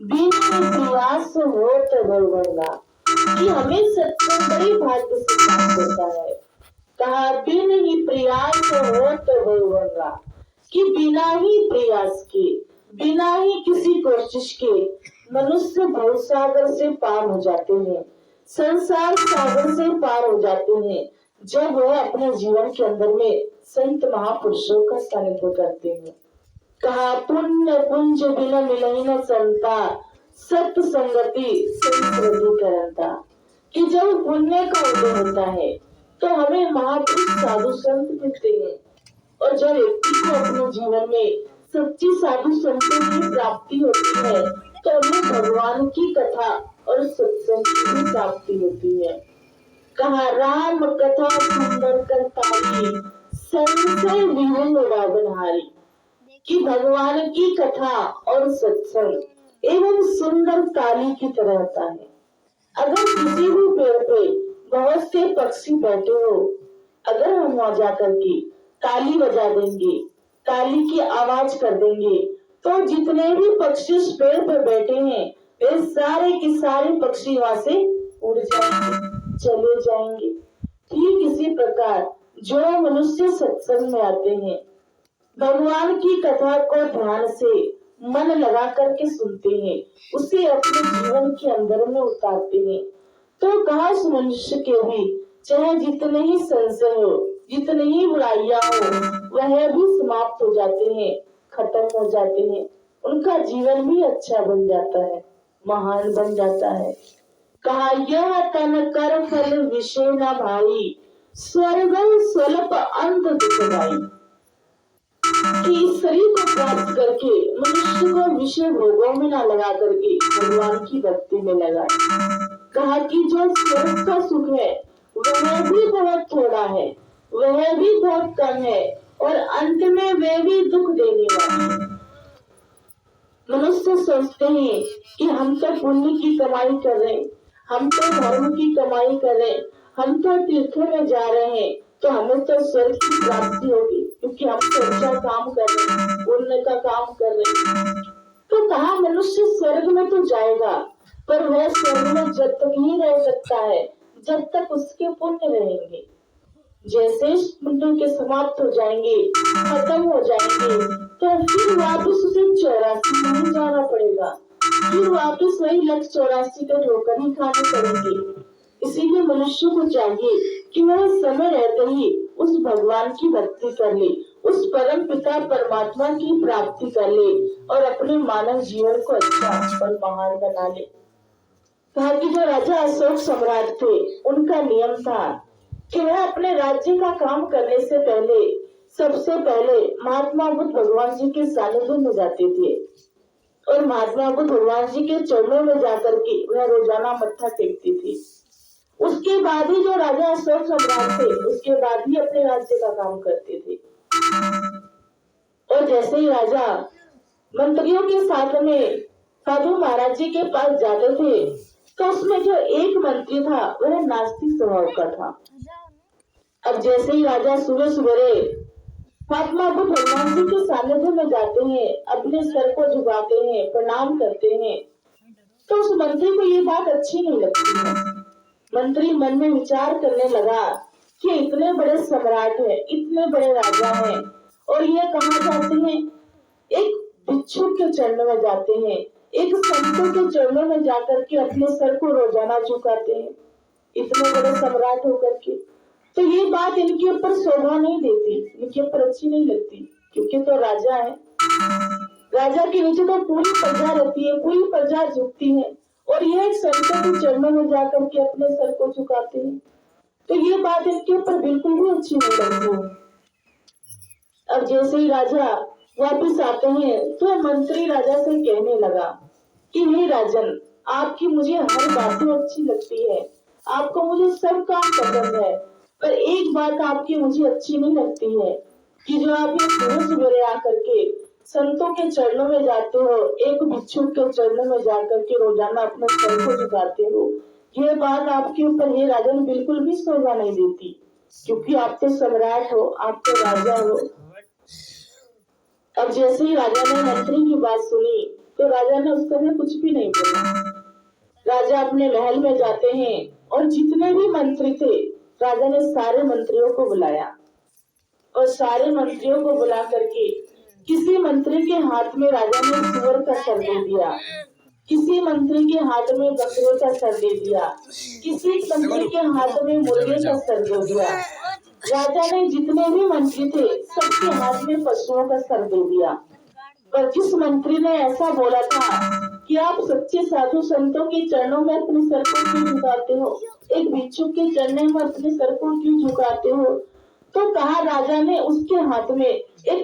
बिन प्रयास होत बहुवरना, कि हमें सत्संग बड़ी भाग्य से प्राप्त होता है। कहा बिन ही प्रयास होत बहुवरना, कि बिना ही प्रयास के, बिना ही किसी कोशिश के मनुष्य भवसागर से पार हो जाते हैं, संसार सागर से पार हो जाते हैं, जब वह अपने जीवन के अंदर में संत महापुरुषों का सानिध्य करते हैं। कहा पुण्य पुंज बिन मिलहि न संता, सत संगति संस्कृति करता, कि जब पुण्य का उदय होता है तो हमें महापुरुष साधु संत मिलते हैं, और जब व्यक्ति को अपने जीवन में सच्ची साधु संतों की प्राप्ति होती है तो हमें भगवान की कथा और सत्संग की भी प्राप्ति होती है। कहा राम कथा सुंदर करताली, संशय विहंग वादनहारी, कि भगवान की कथा और सत्संग एवं सुंदर ताली की तरह होता है। अगर किसी भी पेड़ पे बहुत से पक्षी बैठे हो, अगर हम वहां जाकर के ताली बजा देंगे, ताली की आवाज कर देंगे, तो जितने भी पक्षी उस पेड़ पर बैठे हैं वे सारे के सारे पक्षी वहां से उड़ जाएंगे, चले जाएंगे। ठीक इसी प्रकार जो मनुष्य सत्संग में आते हैं, भगवान की कथा को ध्यान से मन लगा करके सुनते हैं, उसे अपने जीवन के अंदर में उतारते हैं, तो कहा उस मनुष्य के भी चाहे जितने ही संशय हो, जितनी ही बुराइयां हो, वह भी समाप्त हो जाते हैं, खत्म हो जाते हैं, उनका जीवन भी अच्छा बन जाता है, महान बन जाता है। कहा यह तन कर फल विषय न भाई, स्वर्ग स्वल्प अंत दुखदाई, कि इस शरीर को प्राप्त करके मनुष्य को विषय भोगों में न लगा करके भगवान की भक्ति में लगाए। कहा कि जो स्वर्ग का सुख है वह भी बहुत थोड़ा है, वह भी बहुत कम है, और अंत में वह भी दुख देने वाला है। मनुष्य सोचते हैं कि हम तो पुण्य की कमाई कर रहे हैं, हम तो धर्म की कमाई कर रहे हैं, हम तो तीर्थों में जा रहे हैं, तो हमें तो स्वर्ग की प्राप्ति होगी क्योंकि हम तो अच्छा काम कर रहे हैं, पुण्य का काम कर रहे हैं। तो कहा मनुष्य स्वर्ग में तो जाएगा, पर वह स्वर्ग में जब तक ही रह सकता है जब तक उसके पुण्य रहेंगे। जैसे पुण्य के समाप्त हो जाएंगे, खत्म हो जाएंगे, तो फिर वापस उसे 84 नहीं जाना पड़ेगा, फिर वापस वही लक्ष्य 84 का ठोकर ही खाने पड़ेंगे। इसीलिए मनुष्य को चाहिए कि वह समय रहते ही उस भगवान की भक्ति कर ले, उस परम पिता परमात्मा की प्राप्ति कर ले और अपने मानव जीवन को अच्छा और महान बना ले। कहा कि जो राजा अशोक सम्राट थे उनका नियम था कि वह अपने राज्य का काम करने से पहले सबसे पहले महात्मा बुद्ध भगवान जी के सानिध्य में जाते थे, और महात्मा बुद्ध भगवान जी के चरणों में जाकर के वह रोजाना मत्था टेकते थे। उसके बाद ही जो राजा अशोक सम्राट थे उसके बाद ही अपने राज्य का काम करते थे। और जैसे ही राजा मंत्रियों के साथ में साधु महाराज जी के पास जाते थे तो उसमें जो एक मंत्री था वह नास्तिक स्वभाव का था। अब जैसे ही राजा सुबह सवेरे महात्मा बुद्ध भगवान जी के सानिध्य में जाते हैं, अपने सर को झुकाते हैं, प्रणाम करते हैं, तो उस मंत्री को ये बात अच्छी नहीं लगती है। मंत्री मन में विचार करने लगा कि इतने बड़े सम्राट हैं, इतने बड़े राजा हैं, और ये कहाँ जाते हैं? एक भिक्षु के चरणों में जाते हैं, एक संतों के चरणों में जाकर के अपने सर को रोजाना झुकाते हैं, इतने बड़े सम्राट होकर के। तो ये बात इनके ऊपर शोभा नहीं देती, इनके ऊपर अच्छी नहीं लगती, क्योंकि तो राजा है, राजा के नीचे तो पूरी प्रजा रहती है, पूरी प्रजा झुकती है, और ये एक संतों के चरणों में जाकर के अपने सर को झुकाते हैं, तो ये बात इनके ऊपर बिल्कुल भी अच्छी नहीं लगती। अब जैसे ही राजा वापिस आते हैं तो मंत्री राजा से कहने लगा कि हे राजन, आपकी मुझे हर बातें अच्छी लगती है, आपको मुझे सब काम पसंद है, पर एक बात आपकी मुझे अच्छी नहीं लगती है कि जो आप ये सुबह सवेरे आकर के संतों के चरणों में जाते हो, एक भिक्षु के चरणों में जाकर के रोजाना अपने सर को झुकाते हो, ये बात आपके ऊपर हे राजन बिल्कुल भी शोभा नहीं देती, क्योंकि आप तो सम्राट हो, आप तो राजा हो। अब जैसे ही राजा ने मंत्री की बात सुनी तो राजा ने उस समय कुछ भी नहीं बोला। राजा अपने महल में जाते हैं और जितने भी मंत्री थे, राजा ने सारे मंत्रियों को बुलाया और सारे मंत्रियों को बुला करके किसी मंत्री के हाथ में राजा ने सुअर का सर दे दिया, किसी मंत्री के हाथ में बकरे का सर दे दिया, किसी मंत्री के हाथ में मुर्गे का सर दे दिया। राजा ने जितने भी मंत्री थे सबके हाथ में पशुओं का सर दे दिया। पर जिस मंत्री ने ऐसा बोला था कि आप सच्चे साधु संतों के चरणों में अपने सर को क्यों झुकाते हो, एक भिक्षुक के चरणों में अपने सर को क्यों झुकाते हो, तो कहा राजा ने उसके हाथ में एक